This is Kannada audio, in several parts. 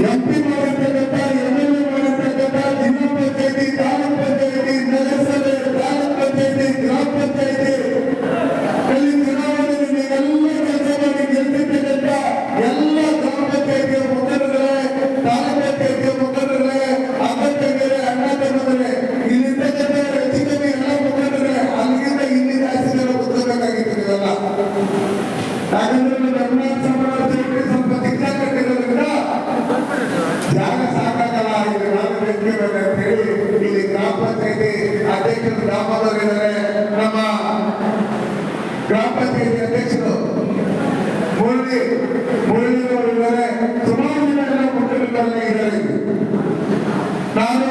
ಎಂಪಿ ಮಾಡಿರ್ತಕ್ಕಂಥ MLA ಮಾಡಿರ್ತಕ್ಕಂಥ ಜಿಲ್ಲಾ ಪಂಚಾಯತಿ, ತಾಲೂಕ್ ಪಂಚಾಯತಿ, ನಗರಸಭೆ, ತಾಲೂಕ್ ಪಂಚಾಯತಿ, ಗ್ರಾಮ ಪಂಚಾಯತಿ ಅಲ್ಲಿ ಚುನಾವಣೆಯಲ್ಲಿ ಎಲ್ಲ ಕೆಲಸ ಮಾಡಿ ಗೆಲ್ತಿರ್ತಕ್ಕಂಥ ಎಲ್ಲ ಗ್ರಾಮ ಪಂಚಾಯತಿಯ ಮುಖಂಡರೇ, ತಾಲೂಕ್ ಪಂಚಾಯತಿಯ ಮುಖಂಡರೇ, ಅಕ್ಕ ತಂಗಿಯರೇ, ಅಣ್ಣ ತಮ್ಮಂದಿರೇ, ಇಲ್ಲಿರ್ತಕ್ಕಂಥ ಹೆಚ್ಚು ಕಮ್ಮಿ ಎಲ್ಲ ಮುಖಂಡರೇ ಅಲ್ಲಿಂದ ಇಲ್ಲಿ ಜಾಸ್ತಿ ಜನ ಕೂತ್ಕೋಬೇಕಾಗಿತ್ತು ನೀವೆಲ್ಲ. ಯಾಕಂದ್ರೆ ಕರ್ನಾಟಕ ಸಮಾಜಕ್ಕೆ ಸ್ವಲ್ಪ ದಿಗ್ಗಜ ಕಟ್ಟಿರೋದ್ರಿಂದ ಜಾಗ ಸಾಕಾಗಲ್ಲ, ಇಲ್ಲಿ ನಾನು ಬೆಳೆಸಬೇಕು ಅಂತ ಹೇಳಿ ಇಲ್ಲಿ ಗ್ರಾಮ ಪಂಚಾಯತಿ ಅಧ್ಯಕ್ಷರು ದಾಮೋದರ್ ಇದ್ದಾರೆ, ನಮ್ಮ ಗ್ರಾಮ ಪಂಚಾಯತಿ ಅಧ್ಯಕ್ಷರು ಮುರಳೀರವರು ಇದ್ದಾರೆ, ಸುಮಾರು ಜನ ಎಲ್ಲ ಮುಖಂಡರೇ ಇದ್ದಾರೆ. ನಾನು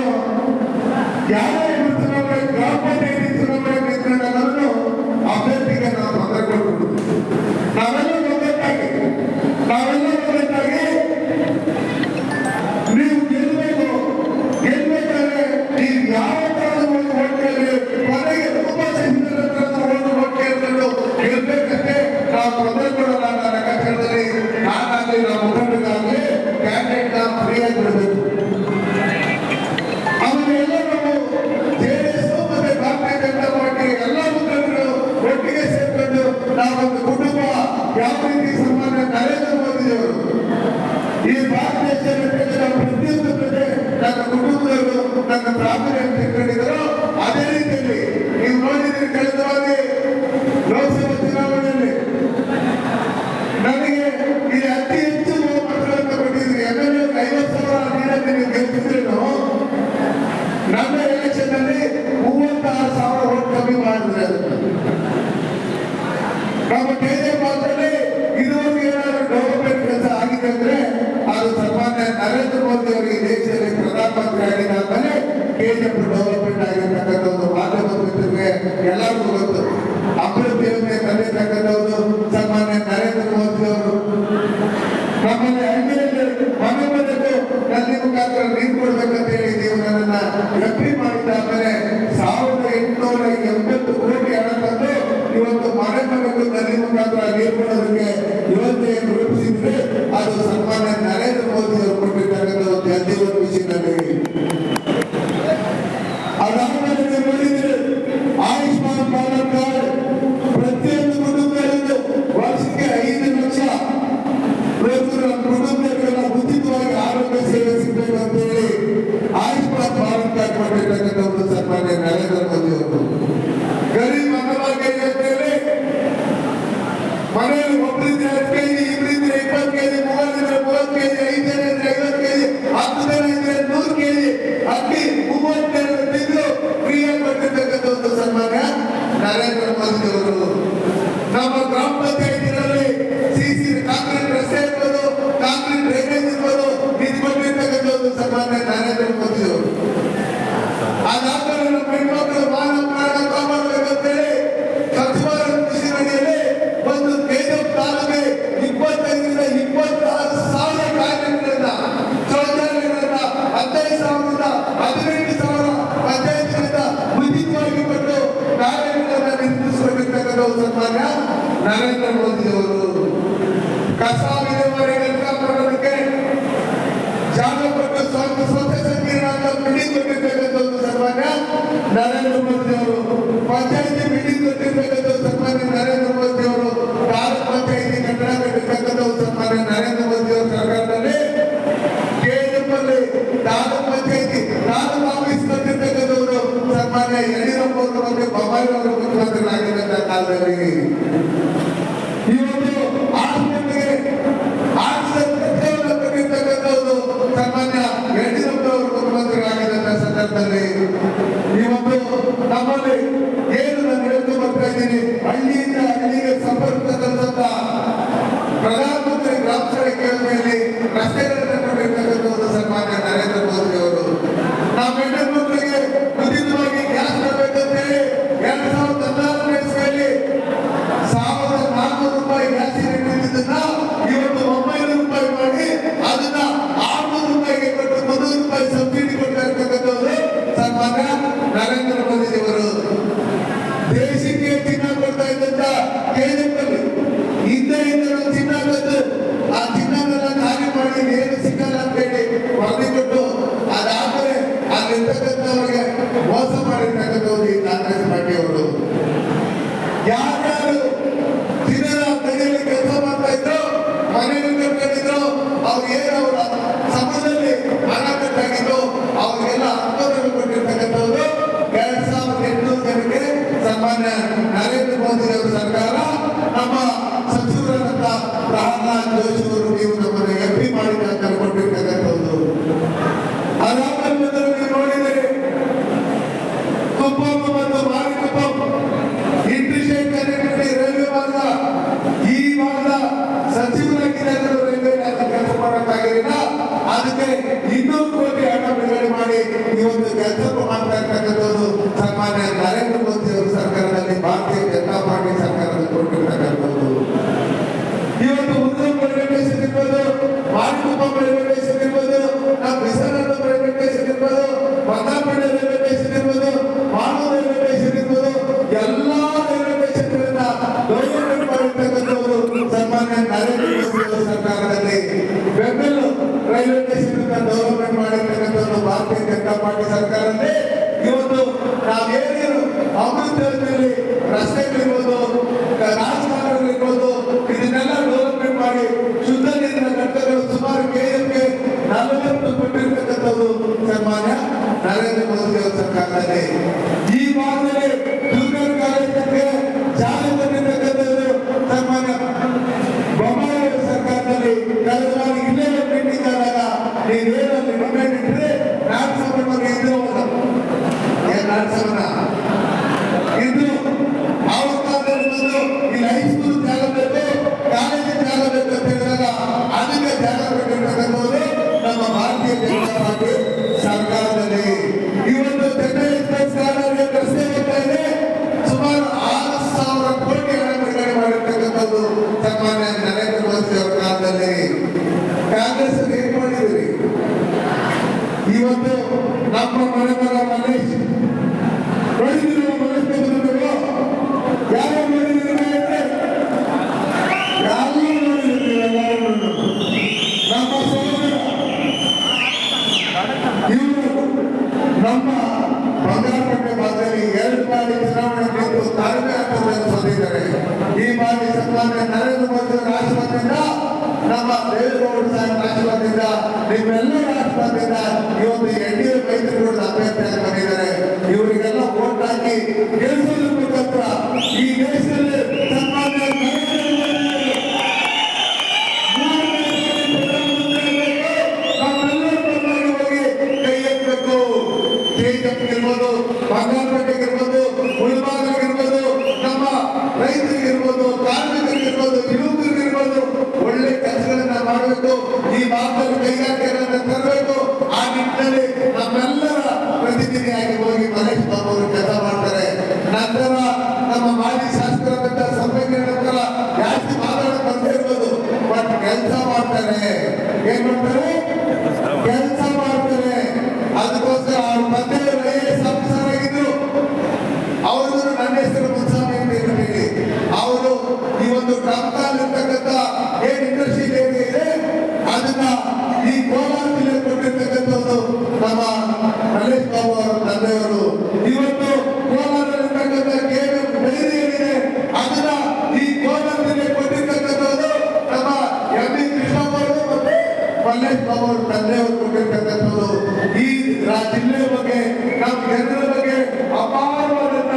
ಯಾರೇ ಚುನಾವಣೆ ಗ್ರಾಮ ಪಂಚಾಯತಿ ಚುನಾವಣೆ ನಿಂತ್ಕೊಂಡಾದ್ರೂ ಅಭ್ಯರ್ಥಿಗೆ ನಾವು ತೊಂದರೆ ಕೊಡ್ಬೋದು. ನಾವೆಲ್ಲ ಒಗ್ಗಟ್ಟಾಗಿ ನೀವು ಗೆಲ್ಬೇಕಾದ್ರೆ ನೀವು ಯಾವ ತರದ ಒಂದು ಹೋಟೆಲ್ ಕೊನೆಗೆ ತುಂಬಾ ಒಂದು ಹೋಟೆಲ್ಗಳು ಗೆಲ್ಬೇಕಂತೆ ನಾವು ತೊಂದರೆ ಕೊಡಲ್ಲ ಅನ್ನೋ ಲೆಕ್ಕಾಚಾರದಲ್ಲಿ ನಾನಾಗಲಿ ನಮ್ಮ ಮುಖಂಡರಾಗಲಿ ಕ್ಯಾಂಡಿಡೇಟ್ ನಾವು ಫ್ರೀಯಾಗಿ ಬಿಡಬೇಕು. ಆಮೇಲೆ ಎಲ್ಲ ನಾವು JDS ಮತ್ತೆ ಭಾರತೀಯ ಜನತಾ ಪಾರ್ಟಿ ಎಲ್ಲ ಮುಖಂಡರು ಒಟ್ಟಿಗೆ ಸೇರ್ಕೊಂಡು ನಾವೊಂದು ಕುಟುಂಬ ಯಾವ ರೀತಿ ಸನ್ಮಾನ್ಯ ನರೇಂದ್ರ ಮೋದಿಯವರು ಈ ಭಾರತ ದೇಶದ ಪ್ರತಿಯೊಂದು ಪ್ರಜೆ ನನ್ನ ಕುಟುಂಬದವರು ನನ್ನ ಪ್ರಾರ್ಥನೆ ಅಂತ ತಿಳ್ಕೊಂಡಿದ್ರು. ಅದೇ ರೀತಿಯಲ್ಲಿ ನೀವು ನೋಡಿದ್ರೆ ಕಳೆದ ಬಾರಿ ಲೋಕಸಭಾ ಚುನಾವಣೆಯಲ್ಲಿ ನನಗೆ ಇಲ್ಲಿ ಅತಿ ಹೆಚ್ಚು ಮತಗಳನ್ನು ಕೊಟ್ಟಿದ್ರಿ. MLA 50,000 ನೀಡಕ್ಕೆ ನೀವು ಗೆಲ್ತಿದ್ರೇನು, ನನ್ನ ಎಲೆಕ್ಷನ್ ಅಲ್ಲಿ 36,000 ವೋಟ್ ಕಮ್ಮಿ ಮಾಡಿದ್ರೆ ನಮ್ಮ KJP ಇದುವರೆಗೂ ಏನಾದರೂ ಡೆವಲಪ್ಮೆಂಟ್ ಕೆಲಸ ಆಗಿದೆ ಅಂದ್ರೆ ಅದು ಸನ್ಮಾನ್ಯ ನರೇಂದ್ರ ಮೋದಿ ಅವರಿಗೆ ದೇಶದಲ್ಲಿ ಪ್ರಧಾನಮಂತ್ರಿ ಆಗಿದ್ದಾದ್ಮೇಲೆ KJP ಡೆವಲಪ್ಮೆಂಟ್ ಆಗಿರ್ತಕ್ಕಂಥದ್ದು ಮಾಧ್ಯಮ ಮಿತ್ರರಿಗೆ ಎಲ್ಲರಿಗೂ ಗೊತ್ತು. ಅಭಿವೃದ್ಧಿಯನ್ನೇ ತಂದಿರ್ತಕ್ಕಂಥದ್ದು ಸನ್ಮಾನ್ಯ ನರೇಂದ್ರ ಮೋದಿ ಅವರು. ನಮ್ಮಲ್ಲಿ ಹಳ್ಳಿಯಲ್ಲಿ ಮನೆ ಮನೆಗೂ ನಲ್ಲಿ ಮುಖಾಂತರ ನೀರು ಕೊಡ್ಬೇಕಂತ ಹೇಳಿ ನೀವು ನನ್ನನ್ನ ಎಫ್ರಿ ಮಾಡಿದ್ದಾದ್ಮೇಲೆ 1,880 ಕೋಟಿ ಹಣ ತಂದು ಇವತ್ತು ಮನೆ ಮನೆಗೂ ನಲ್ಲಿ ಮುಖಾಂತರ ನೀರು ಕೊಡೋದಕ್ಕೆ ಯೋಜನೆಯನ್ನು ರೂಪಿಸಿದ್ರೆ ಅದು ಸನ್ಮಾನ್ಯ ನರೇಂದ್ರ ಮೋದಿ ಅವರು ಕೊಟ್ಟಿರ್ತಕ್ಕಂಥ ಒಂದು ಅಧ್ಯಯನ ವಿಷಯ ನನಗೆ. ಅದಾದ್ಮೇಲೆ ನೀವು ನೋಡಿದ್ರೆ ಆಯುಷ್ಮಾನ್ ಭಾರತ್ ಕಾರ್ಡ್ ಪ್ರತಿಯೊಂದು ಕುಟುಂಬದಲ್ಲೂ ವರ್ಷಕ್ಕೆ 5 ಲಕ್ಷ ಕುಟುಂಬಗಳಿಗೆಲ್ಲ ಉಚಿತವಾಗಿ ಆರೋಗ್ಯ ಸೇವೆ ಸಿಗಬೇಕು ಅಂತ ಹೇಳಿ ಆಯುಷ್ಮಾನ್ ಭಾರತ್ ಕಾರ್ಡ್ ಕೊಟ್ಟಿರ್ತಕ್ಕಂಥ ಒಂದು ಸನ್ಮಾನ್ಯ ನರೇಂದ್ರ ಮೋದಿ ಅವರು. ಗರೀಬ್ ಅನ್ನಭಾಗ್ಯ ಯೋಜನೆಯಲ್ಲಿ ಮನೆಯಲ್ಲಿ ಒಬ್ಬರಿಂದ 10 ಕೆಜಿ, ಇಬ್ಬರಿಂದ 20 ಕೆಜಿ, 30 ಕೆಜಿ, 5 ಜನ ಇದ್ರೆ 50 ಕೆಜಿ, 10 ಜನ ಇದ್ರೆ 100 ಕೆಜಿ ಅಕ್ಕಿ 30 ಜನ ತಿಂಗಳು ಫ್ರೀಯಾಗಿ ಕೊಟ್ಟಿರ್ತಕ್ಕಂಥ ಒಂದು ಸನ್ಮಾನ್ಯ ನರೇಂದ್ರ ಮೋದಿ ಅವರು. ನಮ್ಮ ಗ್ರಾಮ ಪಂಚಾಯತಿಗಳಲ್ಲಿ CC ಕಾಂಕ್ರೀಟ್ ರಸ್ತೆ ಇರ್ಬೋದು, ಕಾಂಕ್ರೀಟ್ ಡ್ರೈನೇಜ್ ಇರ್ಬೋದು, ಇದು ಕೊಟ್ಟಿರ್ತಕ್ಕಂಥ ಒಂದು ಸನ್ಮಾನ್ಯ ನರೇಂದ್ರ ಮೋದಿ ಅವರು. ಅದಾದ್ಮೇಲೆ ನಮ್ಮ ಹೆಣ್ಮಕ್ಳು ಮಾನವ ಪ್ರಾಣ ಕಾಪಾಡಬೇಕಂತೇಳಿ ಸ್ವಚ್ಛ ಭಾರತ್ ಮಿಷನ್ ಅಡಿಯಲ್ಲಿ ಒಂದು KJP ತಾಲೂಕಿಗೆ 25ರಿಂದ 26,000 ಕಾರ್ಯಕ್ರಮಗಳನ್ನ ಶೌಚಾಲಯಗಳನ್ನ 15,000ರಿಂದ 18,000 ಪಂಚಾಯತ್ಗಳಿಂದ ಉಚಿತವಾಗಿ ಕೊಟ್ಟು ಕಾರ್ಯಗಳನ್ನ ನಿರ್ಮಿಸಿಕೊಂಡಿರ್ತಕ್ಕಂಥ ಸನ್ಮಾನ್ಯ ನರೇಂದ್ರ ಮೋದಿ ಅವರು. ಕಸ ವಿಲೇವಾರಿ ಮಾಡೋದಕ್ಕೆ ಜಾಗ ಕೊಟ್ಟು ಸ್ವಚ್ಛ ಸಂಕೀರ್ಣ ಅಂತ ಬಿಲ್ಡಿಂಗ್ ಕೊಟ್ಟಿರ್ತಕ್ಕಂಥ ಒಂದು ಸನ್ಮಾನ್ಯ ನರೇಂದ್ರ ಮೋದಿ ಅವರು. ಪಂಚಾಯತಿ ಬಿಲ್ಡಿಂಗ್ ಕೊಟ್ಟಿರ್ತಕ್ಕಂಥ ಸನ್ಮಾನ್ಯ ನರೇಂದ್ರ ಮೋದಿ ಅವರು. ತಾಲೂಕ್ ಪಂಚಾಯತಿ ಕಟ್ಟಡ ಕಟ್ಟಿರ್ತಕ್ಕಂಥ ಸನ್ಮಾನ್ಯ ನರೇಂದ್ರ ಮೋದಿ ಅವರ ಸರ್ಕಾರದಲ್ಲಿ KJP ಅಲ್ಲಿ ತಾಲೂಕ್ ಪಂಚಾಯತಿ ತಾಲೂಕ್ ಆಫೀಸ್ ಕಟ್ಟಿರ್ತಕ್ಕಂಥವರು ಸನ್ಮಾನ್ಯ ಯಡಿಯೂರಪ್ಪ ಅವರು ಮತ್ತೆ ಬೊಮ್ಮಾಯಿ ಅವರು ಮುಖ್ಯಮಂತ್ರಿಗಳಾಗಿದ್ದಂಥ ಕಾಲದಲ್ಲಿ ಇವತ್ತು ಆಸ್ಪತ್ರೆಗೆ ಕಟ್ಟಿರ್ತಕ್ಕಂಥದ್ದು ಸನ್ಮಾನ್ಯ ಯಡಿಯೂರಪ್ಪ ಅವರು ಮುಖ್ಯಮಂತ್ರಿಗಳಾಗಿದ್ದಂಥ ಸಂದರ್ಭದಲ್ಲಿ ಇವತ್ತು ನಮ್ಮಲ್ಲಿ ಏನು ನಾನು ಹೇಳ್ತಾ ಬರ್ತಾ ಇದ್ದೀನಿ, ಹಳ್ಳಿಯಿಂದ ಹಳ್ಳಿಗೆ ಸಂಪರ್ಕದಂತ ಪ್ರಧಾನಮಂತ್ರಿ ಗ್ರಾಮ ಸಡಕ್ ಯೋಜನೆಯಲ್ಲಿ ರಸ್ತೆಗಳನ್ನು ಕೊಟ್ಟಿರ್ತಕ್ಕಂಥದ್ದು ಸನ್ಮಾನ್ಯ ನರೇಂದ್ರ ಮೋದಿ ಅವರು. ನಾವು ಹೆಣ್ಣುಮಕ್ಕಳಿಗೆ ಉಚಿತವಾಗಿ ಗ್ಯಾಸ್ ಕೊಡಬೇಕಂತೇಳಿ 2014ನೇ ಇಸ್ವಿಯಲ್ಲಿ 1,400 ರೂಪಾಯಿ ಗ್ಯಾಸ್ ಸಿಲಿಂಡರ್ ಇವತ್ತು 900 ರೂಪಾಯಿ ಮಾಡಿ ಅದನ್ನ 600 ರೂಪಾಯಿಗೆ ಕೊಟ್ಟು 300 ರೂಪಾಯಿ ಸಬ್ಸಿಡಿ ಕೊಡ್ತಾ ಇರ್ತಕ್ಕಂಥದ್ದು ಸನ್ಮಾನ್ಯ ನರೇಂದ್ರ ಮೋದಿ ಅವರು. ದೇಶಕ್ಕೆ ಚಿನ್ನ ಕೊಡ್ತಾ ಇದ್ದಂತ KJP ಹಿಂದೆ ಚಿನ್ನ ತಂದು ಆ ಚಿನ್ನನೆಲ್ಲ ಖಾಲಿ ಮಾಡಿ ಏನು ಸಿಗಲ್ಲ ಅಂತ ಹೇಳಿ ಪಾರ್ಟಿ ಅವರು ಯಾರ್ಯಾರು ದಿನದ ಕೈಯಲ್ಲಿ ಕೆಲಸ ಮಾಡ್ತಾ ಇದ್ರು, ಮನೆಯಲ್ಲಿ ಕರ್ಕೊಂಡಿದ್ರು, ಅವ್ರು ಏನು ಅವರ ಸಮಯದಲ್ಲಿ ಅನಾಥರಾಗಿದ್ದು ಅವ್ರಿಗೆಲ್ಲ ಅನುಮೋದನೆ ಕೊಟ್ಟಿರ್ತಕ್ಕಂಥದ್ದು 2800 ಜನಕ್ಕೆ ಸನ್ಮಾನ್ಯ ನರೇಂದ್ರ ಮೋದಿ ಅವರ ಸರ್ಕಾರ ನಮ್ಮ ಸಚಿವರಾದಂತ ಪ್ರಹ್ಲಾದ್ ಜೋಶಿ ಅವರು ನೀವು ನಮ್ಮನ್ನು ಎಂಪಿ ಮಾಡಿ ಕೊಟ್ಟಿರ್ತಕ್ಕಂಥದ್ದು. ಅದಾದ್ಮೇಲೆ ನೀವು ನೋಡಿದರೆ ಕುಪ್ಪಂ ಮತ್ತು ಮಾರಿಕುಪ್ಪಂ ಇಂಟರ್ಸ್ಟೇಟ್ ಕನೆಕ್ಟಿವಿಟಿ ರೈಲ್ವೆ ಮಾರ್ಗ, ಈ ಭಾಗದ ಸಚಿವರಾಗಿದ್ದರು ರೈಲ್ವೆ ಕೆಲಸ ಮಾಡೋಕ್ಕಾಗಿರಲಿಲ್ಲ. ಅದಕ್ಕೆ 200 ಕೋಟಿ ಹಣ ಬಿಡುಗಡೆ ಮಾಡಿ ಇವತ್ತು ಕೆಲಸ ಮಾಡ್ತಾ ಇರ್ತಕ್ಕಂಥದ್ದು ಸನ್ಮಾನ್ಯ ನರೇಂದ್ರ ಮೋದಿ ಅವರ ಸರ್ಕಾರದಲ್ಲಿ, ಭಾರತೀಯ ಜನತಾ ಪಾರ್ಟಿ ಸರ್ಕಾರದಲ್ಲಿ ಕೊಟ್ಟಿರ್ತಕ್ಕಂಥದ್ದು. ಇವತ್ತು ಉದ್ಯೋಗ ರೈಲ್ವೆ ಸ್ಟೇಷನ್ ಇರ್ಬೋದು, ಮಾರಿಕುಪ್ಪಂ ರೈಲ್ವೆ ಸ್ಟೇಷನ್ ಇರ್ಬೋದು, ನಮ್ಮ ವಿಸರ್ಜನ ರೈಲ್ವೆ ಸ್ಟೇಷನ್ ಇರ್ಬೋದು, ಬಂಗಾರಪೇಟೆ ರೈಲ್ವೆ ಸ್ಟೇಷನ್ ಇರ್ಬೋದು, ಮಾಲೂರು ರೈಲ್ವೆ ಸ್ಟೇಷನ್ ಇರ್ಬೋದು, ಎಲ್ಲಾ ರೈಲ್ವೆ ಸ್ಟೇಷನ್ಗಳನ್ನ ಡೆವಲಪ್ಮೆಂಟ್ ಮಾಡಿರ್ತಕ್ಕಂಥದ್ದು ಸನ್ಮಾನ್ಯ ನರೇಂದ್ರ ಮೋದಿ ಅವರ ಸರ್ಕಾರದಲ್ಲಿ. ಬೆಂಗಳೂರು ರೈಲ್ವೆ ಸ್ಟೇಷನ್ ಡೆವಲಪ್ಮೆಂಟ್ ಮಾಡಿರ್ತಕ್ಕಂಥದ್ದು ಭಾರತೀಯ ಜನತಾ ಪಾರ್ಟಿ ಸರ್ಕಾರದಲ್ಲಿ. ಇವತ್ತು ನಾವೇನೇನು ಅಮೃತ ಯೋಜನೆಯಲ್ಲಿ ರಸ್ತೆಗಳಿರ್ಬೋದು, ರಾಜಕಾರಣಗಳಿರ್ಬೋದು, ಇದನ್ನೆಲ್ಲ ಡೆವಲಪ್ಮೆಂಟ್ ಮಾಡಿ ಶುದ್ಧ ನೀರಿನ ಘಟಕಗಳು ಸುಮಾರು KFಗೆ 40 ಕೊಟ್ಟಿರ್ತಕ್ಕಂಥದ್ದು ಸನ್ಮಾನ್ಯ ನರೇಂದ್ರ ಮೋದಿ ಅವರ ಸರ್ಕಾರದಲ್ಲಿ. ಈ ಭಾಗದಲ್ಲಿ ಜೂನಿಯರ್ ಕಾಲೇಜಿಗೆ ಶಾಲೆ ಬಂದಿರ್ತಕ್ಕಂಥದ್ದು ಸನ್ಮಾನ್ಯ ಬೊಮ್ಮಾಯಿ ಅವರ ಸರ್ಕಾರದಲ್ಲಿ. ಕಳೆದ ಬಾರಿ ಇಲ್ಲೇ ಮೀಟಿಂಗ್ ಆದಾಗ ನೀವೇನಲ್ಲಿ ಡಿಮ್ಯಾಂಡ್ ಇಟ್ಟರೆ ನಾಟಸಭೆ ಬಗ್ಗೆ ಇದ್ರು ನಾಟಸಭನ ಇದು ಅವ್ರ ಕಾಲದಲ್ಲಿ ಬಂದು ಇಲ್ಲಿ ಹೈಸ್ಕೂಲ್ ಜಾಗ ಬೇಕು, ಕಾಲೇಜಿನ ಜಾಗ ಬೇಕು ಅಂತ ಹೇಳಿದಾಗ ಅದಕ್ಕೆ ಜಾಗ ಕೊಟ್ಟಿರ್ತಕ್ಕಂಥದ್ದು ನಮ್ಮ ಭಾರತೀಯ ಜನತಾ ಪಾರ್ಟಿ ಸರ್ಕಾರದಲ್ಲಿ. ಇವತ್ತು ಚೆನ್ನೈ ಎಕ್ಸ್ಪ್ರೆಸ್ ಕಾರಿಡಾರ್ ರಸ್ತೆ ಹೋಗ್ತಾ ಇದೆ, ಸುಮಾರು 6,000 ಕೋಟಿ ಹಣ ಬಿಡುಗಡೆ ಮಾಡಿರ್ತಕ್ಕಂಥದ್ದು ಸನ್ಮಾನ್ಯ ನರೇಂದ್ರ ಮೋದಿ ಅವರ ಕಾಲದಲ್ಲಿ. ಕಾಂಗ್ರೆಸ್ ಏನ್ ಮಾಡಿದ್ರಿ? ಇವತ್ತು ನಮ್ಮ ಮನೆಮಗ ಮಲೇಶ್ ನೋಡಿದ್ರು, ಮಲೇಶ್ ಬಂದಿದ್ರು, ಯಾರು ನೋಡಿದ್ರು? ಯಾರು ನೋಡಿದ್ರು? ನಮ್ಮ ಸಹೋದರ ಇವರು ನಮ್ಮ ಬಂಗಾರಪೇಟೆ ಭಾಗದಲ್ಲಿ 2 ಬಾರಿ ಚುನಾವಣೆ ನಿಂತು ತಾಳ್ಮೆ ಹಂತದಲ್ಲಿ ಸೋತಿದ್ದಾರೆ. ಈ ಬಾರಿ ಸನ್ಮಾನ್ಯ ನರೇಂದ್ರ ಮೋದಿ ಅವರ ಆಶೀರ್ವಾದದಿಂದ, ನಮ್ಮ ದೇವೇಗೌಡ ಸಾಹೇಬ್ ಆಶೀರ್ವಾದದಿಂದ, ನಿಮ್ಮೆಲ್ಲರ ಆಶೀರ್ವಾದದಿಂದ ಇವತ್ತು NDA ಮೈತ್ರಿಗೌಡರ ಅಭ್ಯರ್ಥಿಯಾಗಿ ಬಂದಿದ್ದಾರೆ. ಇವರಿಗೆಲ್ಲ ವೋಟ್ ಹಾಕಿ ಗೆಲ್ಲಿಸೋದ್ರ ಮುಖಾಂತರ ಈ ದೇಶದಲ್ಲಿ ಸನ್ಮಾನ್ಯ ಇರ್ಬೋದು, ಬಂಗಾರಪೇಟೆಗಿರ್ಬೋದು, ಮುಳಬಾಗಿಲಿರ್ಬೋದು, ನಮ್ಮ ರೈತರಿಗಿರ್ಬೋದು, ಕಾರ್ಮಿಕರಿಗಿರ್ಬೋದು, ಯುವಕರಿಗಿರ್ಬೋದು ಒಳ್ಳೆ ಕೆಲಸಗಳನ್ನ ಮಾಡಬೇಕು. ಈ ಭಾಗದಲ್ಲಿ ಕೈಗಾರಿಕೆಗಳನ್ನ ತರಬೇಕು. ಆ ನಿಟ್ಟಿನಲ್ಲಿ ನಮ್ಮೆಲ್ಲರ ಪ್ರತಿನಿಧಿಯಾಗಿ ಹೋಗಿ ಮಲೇಶ್ ಬಾಬು ಅವರು ಕೆಲಸ ಮಾಡ್ತಾರೆ. ನಂತರ ನಮ್ಮ ಮಾಜಿ ಶಾಸಕರಾದಂತ ಸಂವೇದನೆ ಜಾಸ್ತಿ ಮಾತಾಡಕ್ ಬಂದೇ ಇರ್ಬೋದು, ಬಟ್ ಕೆಲಸ ಮಾಡ್ತಾರೆ. ಏನ್ ಮಾಡ್ತಾರೆ? ಕೆಲಸ ಮಾಡ್ತಾರೆ. ಅದಕ್ಕೋಸ್ಕರ ಅವ್ರ ತಂದೆಯವರು IAS ಆಫೀಸರ್ ಆಗಿದ್ರು. ಅವ್ರಿಗೂ ನನ್ನ ಹೆಸರು ಮುನ್ಸ್ವಾಮಿ ಅಂತ ಹೇಳಿ ಅವರು ಈ ಒಂದು ಟಮ್ಕಾಲ್ ಇರ್ತಕ್ಕಂಥ ಏನ್ ಇಂಡಸ್ಟ್ರಿ ಏರಿಯಾ ಇದೆ ಅದನ್ನ ಈ ಕೋಲಾರ ಜಿಲ್ಲೆ ಕೊಟ್ಟಿರ್ತಕ್ಕಂಥದ್ದು ನಮ್ಮ ಮಲೇಶ್ ಬಾಬು ಅವರ ತಂದೆಯವರು. ಇವತ್ತು ಕೋಲಾರದಲ್ಲಿರ್ತಕ್ಕಂಥ KVM ಡೈರಿ ಏನಿದೆ ಅದನ್ನ ಈ ಕೋಲಾರ ಜಿಲ್ಲೆ ಕೊಟ್ಟಿರ್ತಕ್ಕಂಥದ್ದು ನಮ್ಮ MB ಕೃಷ್ಣಪ್ಪ ಅವರು ಮತ್ತೆ ಮಲೇಶ್ ಬಾಬು ಅವರ ತಂದೆಯವರು ಕೊಟ್ಟಿರ್ತಕ್ಕಂಥದ್ದು. ಈ ಜಿಲ್ಲೆ ಬಗ್ಗೆ, ನಮ್ಮ ಜನರ ಬಗ್ಗೆ ಅಪಾರವಾದಂತ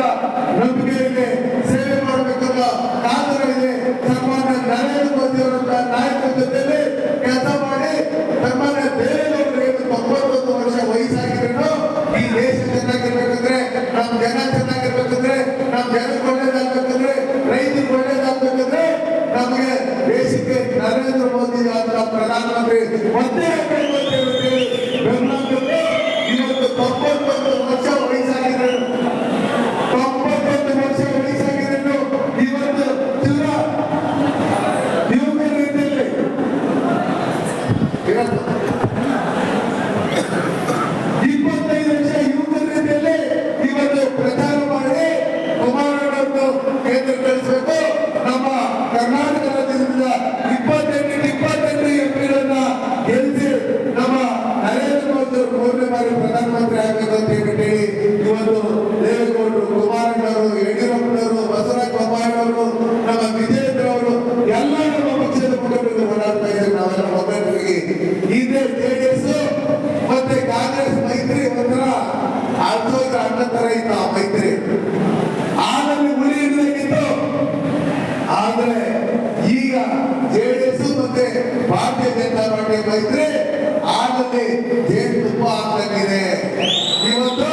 ನಂಬಿಕೆ ಇದೆ. ಸೇವೆ ಮಾಡಬೇಕಂತ ಕಾತರ ಇದೆ. ಸನ್ಮಾನ್ಯ ನರೇಂದ್ರ ಮೋದಿ ಅವರ ನಾಯಕತ್ವದಲ್ಲಿ ಕೆಲಸ ಮಾಡಿ ಸನ್ಮಾನ್ಯ ದೇವೇಗೌಡರಿಗೆ 91 ವರ್ಷ ವಯಸ್ಸಾಗಿದ್ರು ಈ ದೇಶ ಚೆನ್ನಾಗಿರ್ಬೇಕಂದ್ರೆ, ನಮ್ಮ ಜನ ಚೆನ್ನಾಗಿರ್ಬೇಕಂದ್ರೆ, ನಮ್ಮ ಜನಕ್ಕೆ ಒಳ್ಳೇದಾಗ್ಬೇಕಂದ್ರೆ, ರೈತರಿಗೆ ಒಳ್ಳೇದಾಗ್ಬೇಕಂದ್ರೆ ನಮಗೆ ದೇಶಕ್ಕೆ ನರೇಂದ್ರ ಮೋದಿ ಅಂತ ಪ್ರಧಾನಮಂತ್ರಿ ಒಂದೇ ಬೆಂಬಲ. ಇವತ್ತು 91 ವರ್ಷ ವಯಸ್ಸಾಗಿದ್ರು, 91 ವರ್ಷ ವಯಸ್ಸಾಗಿದ್ರು ಇವತ್ತು ಯುವಕ ರೀತಿಯಲ್ಲಿ 25 ವರ್ಷ ಯುವಕ ರೀತಿಯಲ್ಲಿ ಇವತ್ತು ಪ್ರಚಾರ ಮಾಡಿ ಕುಮಾರಣ್ಣವನ್ನು ಕೇಂದ್ರ ಕಳಿಸಬೇಕು. ನಮ್ಮ ಕರ್ನಾಟಕ ರಾಜ್ಯದಿಂದ 28 MP ಗಳನ್ನ ಗೆಲ್ಲಿಸಿ ನಮ್ಮ ನರೇಂದ್ರ ಮೋದಿ ಅವರು 3ನೇ ಬಾರಿ ಪ್ರಧಾನಮಂತ್ರಿ ಆಗಬೇಕು ಅಂತ ಹೇಳಿ ಇವತ್ತು ದೇವೇಗೌಡರು, ಕುಮಾರಣ್ಣವರು, ಯಡಿಯೂರಪ್ಪನವರು, ಬಸವರಾಜ ಬೊಮ್ಮಾಯಿಯವರು, ನಮ್ಮ ವಿಜೇಂದ್ರ ಅವರು ಎಲ್ಲ ನಮ್ಮ ಪಕ್ಷದ ಮುಖಂಡರು ಓಡಾಡ್ತಾ ಇದ್ದಾರೆ. ನಾವೆಲ್ಲ ಒಗ್ಗಟ್ಟಿಗೆ ಇದೇ ಜೆಡಿಎಸ್ ಮತ್ತೆ ಕಾಂಗ್ರೆಸ್ ಮೈತ್ರಿ ಒಂಥರ ಆಳ್ಸೋದ್ರ ಅಣ್ಣ ತರ ಇತ್ತು ಆ ಮೈತ್ರಿ. ಆದಲ್ಲಿ ಉಳಿ ಇಡಬೇಕಿತ್ತು. ಆದ್ರೆ ಈಗ ಜೆಡಿಎಸ್ ಮತ್ತೆ ಭಾರತೀಯ ಜನತಾ ಪಾರ್ಟಿ ಮೈತ್ರಿ ಆದಲ್ಲಿ ಜೇನುತುಪ್ಪ ಹಾಕಲಾಗಿದೆ. ಇವತ್ತು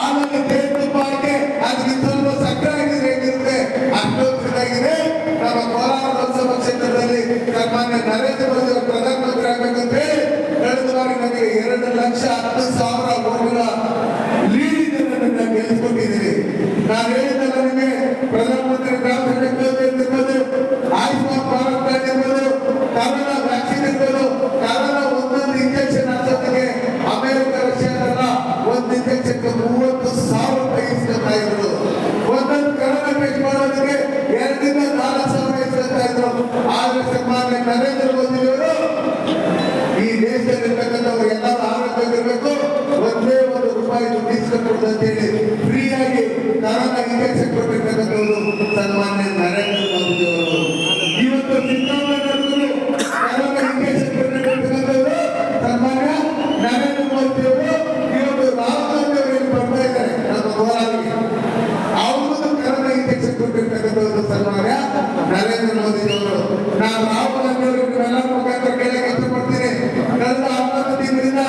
ಆದಲ್ಲಿ ಜೇನುತುಪ್ಪ ಹಾಕಿ ಅದಕ್ಕೆ ಸ್ವಲ್ಪ ಸಕ್ಕರೆ ಆಗಿದ್ರೆ ಹೇಗಿರುತ್ತೆ ಅಷ್ಟೊಂದಾಗಿದೆ. ನಮ್ಮ ಕೋಲಾರ ಲೋಕಸಭಾ ಕ್ಷೇತ್ರದಲ್ಲಿ ಸನ್ಮಾನ್ಯ ನರೇಂದ್ರ ಮೋದಿ ಅವರು ಪ್ರಧಾನಮಂತ್ರಿ ಆಗ್ಬೇಕಂತ ಹೇಳಿ ಕಳೆದ ಬಾರಿ ನಮಗೆ 2,10,000 ವೋಟ್ಗಳ ಲೀಡ್ ಇದೆ, ನನ್ನ ಗೆಲ್ಲಿಸ್ಕೊಟ್ಟಿದ್ದೀರಿ. ನಾನು ಹೇಳಿದ್ದಲ್ಲ ನಿಮಗೆ, ಪ್ರಧಾನಮಂತ್ರಿ ಗ್ರಾಮ ಸಡಕ್ ಯೋಜನೆ ಇರ್ಬೋದು, ಆಯುಷ್ಮಾನ್ ಭಾರತ್ ಕಾರ್ಡ್ ಇರ್ಬೋದು, ಕರೋನಾ ವ್ಯಾಕ್ಸಿನ್ ಇರ್ಬೋದು, ಕರೋನಾ ಒಂದೊಂದು ಇಂಜೆಕ್ಷನ್ ಹಾಕೋದಕ್ಕೆ ಅಮೆರಿಕ, ರಷ್ಯಾದಲ್ಲ ಒಂದು ಇಂಜೆಕ್ಷನ್ 30,000 ರೂಪಾಯಿ ಇಸ್ಕೊತಾ ಇದ್ರು. ಒಂದೊಂದು ಕರೋನಾ ಟೆಸ್ಟ್ ಮಾಡೋದಕ್ಕೆ 2,000 ಇಂದ 4,000 ಇಸ್ಕೊತಾ ಇದ್ರು. ಆದ್ರೆ ಸನ್ಮಾನ್ಯ ನರೇಂದ್ರ ಮೋದಿ ಅವರು ಈ ದೇಶದಲ್ಲಿರ್ತಕ್ಕಂಥವ್ರು ಎಲ್ಲರೂ ಆರೋಗ್ಯವಾಗಿರ್ಬೇಕು, ಒಂದೇ ₹1 ದುಡ್ಡು ಇಸ್ಕೊಡ್ಬೋದು ಅಂತ ಹೇಳಿ ಫ್ರೀಯಾಗಿ ಕರೋನಾ ಇಂಜೆಕ್ಷನ್ ಕೊಟ್ಟಿರ್ತಕ್ಕಂಥವ್ರು ಸನ್ಮಾನ್ಯ ನರೇಂದ್ರ ಮೋದಿ ಅವರು. ಇವತ್ತು ಸಿದ್ದರಾಮಯ್ಯನವರು ಕರೋನಾ ಇಂಜೆಕ್ಷನ್ ಕೊಟ್ಟಿರ್ತಕ್ಕಂಥವ್ರು ಸನ್ಮಾನ್ಯ ನರೇಂದ್ರ ಮೋದಿ ಅವರು. ಇವತ್ತು ರಾಹುಲ್ ಗಾಂಧಿ ಅವರು ಇಲ್ಲಿ ಬರ್ತಾ ಇದ್ದಾರೆ ನಮ್ಮ ಕೋಲಾರಿಗೆ, ಅವ್ರಿಗೂ ಕರೋನಾ ಇಂಜೆಕ್ಷನ್ ಕೊಟ್ಟಿರ್ತಕ್ಕಂಥವ್ರು ಸನ್ಮಾನ್ಯ ನರೇಂದ್ರ ಮೋದಿ ಅವರು. ನಾನು ರಾಹುಲ್ ಗಾಂಧಿ ಅವರಿಗೆ ಎಲ್ಲ ಮುಖಾಂತರ ಕೇಳಕ್ಕೆ ಇಷ್ಟಪಡ್ತೀನಿ. ಕಳೆದ 11 ತಿಂಗಳಿಂದ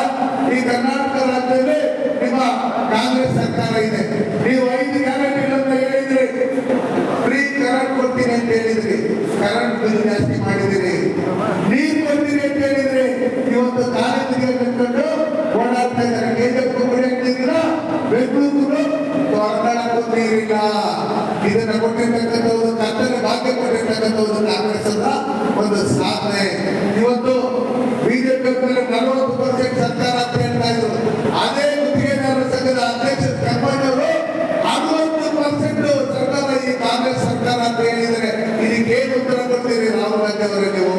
ಈ ಕರ್ನಾಟಕ ರಾಜ್ಯದಲ್ಲಿ ನಿಮ್ಮ ಕಾಂಗ್ರೆಸ್ ಸರ್ಕಾರ ಇದೆ. ನೀವು 5 ಗ್ಯಾರಂಟಿಗಳನ್ನ ಹೇಳಿದ್ರಿ, ಫ್ರೀ ಕರೆಂಟ್ ಕೊಡ್ತೀನಿ ಅಂತ ಹೇಳಿದ್ರಿ, ಕರೆಂಟ್ ಬಿಲ್ ಜಾಸ್ತಿ ಮಾಡಿದಿರಿ. ನೀರು ಕೊಡ್ತೀನಿ ಅಂತ ಹೇಳಿದ್ರಿ, ಇವತ್ತು ಕಾಲೇಜಿಗೆ ಕಟ್ಕೊಂಡು ಓಡಾಡ್ತಾ ಇದ್ದಾರೆ. ಕೆಜೆಪ್ ಕುಡಿಯಕ್ಕಿಲ್ಲ, ಬೆಂಗಳೂರು ಹೊರಗಡೆ ನೀರಿಲ್ಲ. ಇದನ್ನ ಕೊಟ್ಟಿರ್ತಕ್ಕಂಥವ್ರು ಕರ್ತವ್ಯ ಭಾಗ್ಯ ಕೊಟ್ಟಿರ್ತಕ್ಕಂಥವ್ರು ಕಾಂಗ್ರೆಸ್ ಅಂತ ಒಂದು ಸಾಧನೆ. ಇವತ್ತು ಬಿಜೆಪಿ 40% ಸರ್ಕಾರ ಅಂತ ಹೇಳ್ತಾ ಇದ್ರು. ಅದೇ ಗುತ್ತಿಗೆದಾರರ ಸಂಘದ ಅಧ್ಯಕ್ಷ ಕರ್ಮಣ್ಣವರು 60% ಸರ್ಕಾರ ಈ ಕಾಂಗ್ರೆಸ್ ಸರ್ಕಾರ ಅಂತ ಹೇಳಿದರೆ ಇದಕ್ಕೆ ಏನು ಉತ್ತರ ಕೊಡ್ತೀರಿ ರಾಹುಲ್ ಗಾಂಧಿ ಅವರೇ? ನೀವು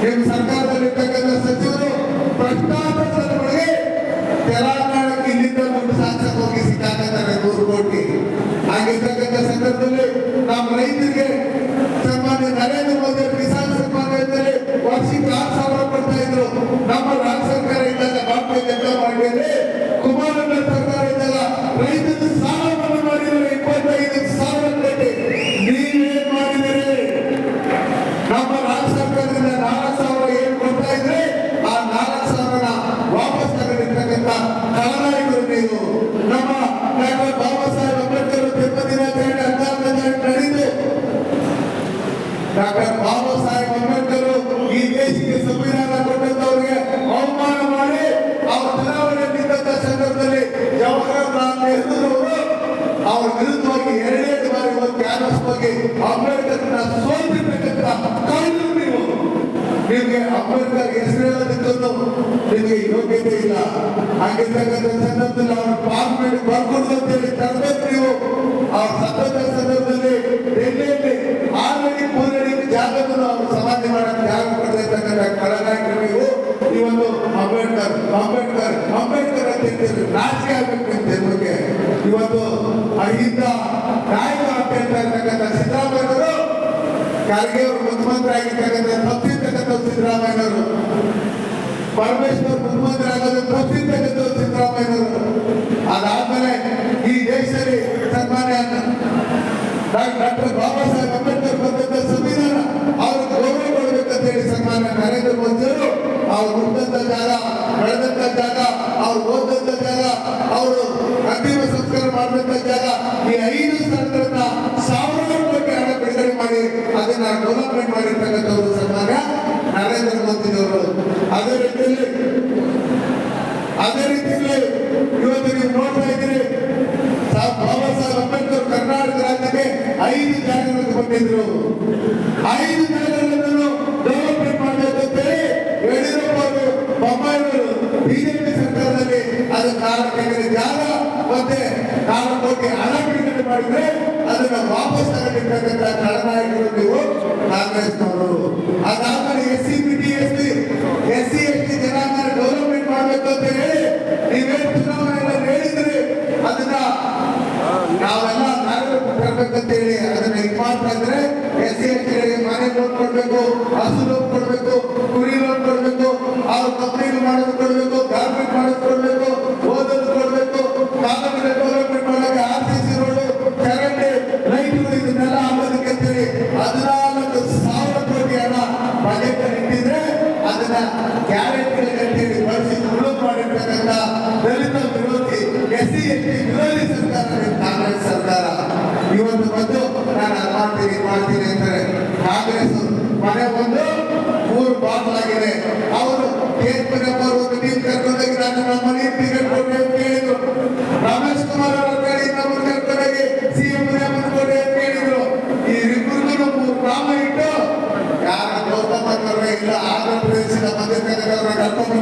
ನಿಮ್ಮ ಸರ್ಕಾರದಲ್ಲಿರ್ತಕ್ಕಂಥ ಸಚಿವರು ಭ್ರಷ್ಟಾಚಾರದೊಳಗೆ ತೆಲಂಗಾಣಕ್ಕೆ ಇಲ್ಲಿಂದ ದುಡ್ಡು ಸಾಧಿಸಕ್ಕೆ ಹೋಗಿ ಸಿಕ್ಕಾಕತ್ತಾರೆ 100 ಕೋಟಿ. ಆಗಿರ್ತಕ್ಕಂಥ ಸಂದರ್ಭದಲ್ಲಿ ನಮ್ಮ ರೈತರಿಗೆ ಸನ್ಮಾನ್ಯ ನರೇಂದ್ರ ಮೋದಿ ಕಿಸಾನ್ ಸನ್ಮಾನ್ ಯೋಜನೆಯಲ್ಲಿ ವಾರ್ಷಿಕ 6,000 ಕೊಡ್ತಾ ಇದ್ರು. ನಮ್ಮ ರಾಜ್ಯ ಸರ್ಕಾರ ಇದ್ದಾಗ ಭಾರತೀಯ ಜನತಾ ಪಾರ್ಟಿಯಲ್ಲಿ ಕುಮಾರಣ್ಣ ಸರ್ಕಾರ ಇದ್ದಾಗ ರೈತರ ಸಾಲ ಮನ್ನಾ ಮಾಡಿದರೆ 25,000 ಕೋಟಿ. ನೀವೇನ್ ಮಾಡಿದಿರಿ? ನಮ್ಮ ರಾಜ್ಯ ಸರ್ಕಾರದಿಂದ 4,000 ಏನು ಕೊಡ್ತಾ ಇದ್ರೆ ಆ 4,000 ವಾಪಸ್ ತಗೊಂಡಿರ್ತಕ್ಕಂಥ ಕಳನಾಯಕರು ನೀವು. ನಮ್ಮ ಡಾಕ್ಟರ್ ಬಾಬಾ ಸಾಹೇಬ್ ಅಂಬೇಡ್ಕರ್ ಜನ್ಮದಿನಾಚರಣೆ 14ನೇ ನಡೆಯಿತು. ಡಾಕ್ಟರ್ ಬಾಬಾ ಸಾಹೇಬ್ ಅಂಬೇಡ್ಕರ್ ಈ ದೇಶಕ್ಕೆ ಸಂವಿಧಾನ ಕೊಟ್ಟಂತವ್ರಿಗೆ ಅವಮಾನ ಮಾಡಿ ಅವ್ರ ಚುನಾವಣೆ ನಿಂತ ಸಂದರ್ಭದಲ್ಲಿ ಜವಾಹರಲಾಲ್ ನೆಹರು ಅವ್ರ ವಿರುದ್ಧವಾಗಿ 2 ಬಾರಿ ಒಂದು ಕ್ಯಾನ್ವಸ್ ಬಗ್ಗೆ ಅಂಬೇಡ್ಕರ್ನ ಸೋತಿರ್ತಕ್ಕಂಥ ಕಾಯ್ದು ನೀವು. ನಿಮ್ಗೆ ಅಂಬೇಡ್ಕರ್ ಹೆಸರು ಹೇಳೋದಕ್ಕೂ ನಿಮ್ಗೆ ಯೋಗ್ಯತೆ ಇಲ್ಲ. ಆಗಿರ್ತಕ್ಕಂಥ ಸಂದರ್ಭದಲ್ಲಿ ಅವ್ರ ಪಾರ್ಲಿಮೆಂಟ್ ಬರ್ಕೊಡ್ದು ಅಂತ ಹೇಳಿ ತರಬೇಕು ನೀವು. ಅವ್ರ ಸತ್ತದ ಸಂದರ್ಭದಲ್ಲಿ ಡೆಲ್ಲಿಯಲ್ಲಿ 6 ಅಡಿ 3 ಅಡಿ ಜಾಗವನ್ನು ಅವರು ಸಮಾಧಿ ಮಾಡಕ್ಕೆ ಜಾಗ ಕೊಡ್ತಿರ್ತಕ್ಕಂಥ ಕಳನಾಯಕರು ನೀವು. ಇವತ್ತು ಅಂಬೇಡ್ಕರ್ ಅಂಬೇಡ್ಕರ್ ಅಂಬೇಡ್ಕರ್ ಅಂತ ಹೇಳ್ತಿದ್ರು. ನಾಚಿಕೆ ಆಗ್ಬೇಕು ನಿಮ್ಮ ಜನ್ಮಕ್ಕೆ. ಇವತ್ತು ಅಹಿಂದ ನಾಯಕ ಅಂತ ಹೇಳ್ತಾ ಇರ್ತಕ್ಕಂಥ ಸಿದ್ದರಾಮಯ್ಯನವರು, ಖರ್ಗೆ ಅವರು ಮುಖ್ಯಮಂತ್ರಿ ಆಗಿರ್ತಕ್ಕಂಥ ತಪ್ಪಿರ್ತಕ್ಕಂಥ ಸಿದ್ದರಾಮಯ್ಯನವರು, ಪರಮೇಶ್ವರ್ ಮುಖ್ಯಮಂತ್ರಿ ಆಗೋದು ತಪ್ಪಿರ್ತಕ್ಕಂಥ ಸಿದ್ದರಾಮಯ್ಯನವರು. ಅದಾದ್ಮೇಲೆ ಈ ದೇಶದಲ್ಲಿ ಸನ್ಮಾನ್ಯ ಡಾಕ್ಟರ್ ಬಾಬಾ ಸಾಹೇಬ್ ಅಂಬೇಡ್ಕರ್ ಬಂದಂತ ಸಂವಿಧಾನ ಅವರು ಗೌರವ ಕೊಡಬೇಕಂತ ಹೇಳಿ ಸನ್ಮಾನ್ಯ ನರೇಂದ್ರ ಮೋದಿ ಅವರು ಅವ್ರು ಹುಟ್ಟಂತ ಜಾಗ, ಬೆಳೆದಂತ ಜಾಗ, ಅವ್ರು ಓದಂತ ಜಾಗ, ಅವರು ಅಂತಿಮ ಸಂಸ್ಕಾರ ಮಾಡಿದಂತ ಜಾಗ, ಈ 5 ಸ್ಥಳಗಳನ್ನ 1,000 ಕೋಟಿ ಹಣ ಬಿಡುಗಡೆ ಮಾಡಿ ಅದನ್ನ ಡೆವಲಪ್ಮೆಂಟ್ ಮಾಡಿರ್ತಕ್ಕಂಥವ್ರು ಸನ್ಮಾನ್ಯ ನರೇಂದ್ರ ಮೋದಿ ಅವರು. ಅದೇ ರೀತಿಯಲ್ಲಿ ಇವತ್ತು ನೀವು ನೋಡ್ತಾ ಇದ್ದೀರಿ, ಬಾಬಾ ಸಾಹೇಬ್ ಅಂಬೇಡ್ಕರ್ ಕರ್ನಾಟಕ ರಾಜ್ಯಕ್ಕೆ 5 ಜಾಗಗಳನ್ನು ಕೊಟ್ಟಿದ್ರು. 5 ಜಾಗಗಳನ್ನು ಡೆವಲಪ್ಮೆಂಟ್ ಮಾಡಬೇಕು ಅಂತ ಹೇಳಿ ಯಡಿಯೂರಪ್ಪ ಅವರು, ಬೊಮ್ಮಾಯಿಯವರು ಬಿಜೆಪಿ ಸರ್ಕಾರದಲ್ಲಿ ಅದು 4 ಎಕರೆ ಜಾಗ ಮತ್ತೆ 4 ಕೋಟಿ ಹಣ ಬಿಡುಗಡೆ ಮಾಡಿದ್ರೆ ಅದನ್ನ ವಾಪಸ್ ತಗೊಂಡಿರ್ತಕ್ಕಂಥ ಕಳನಾಯಕರು ನೀವು ಕಾಂಗ್ರೆಸ್ನವರು. ಅದಾದ್ಮೇಲೆ SC, ST ಜನಾಂಗ ಡೆವಲಪ್ಮೆಂಟ್ ಮಾಡಬೇಕು ಅಂತ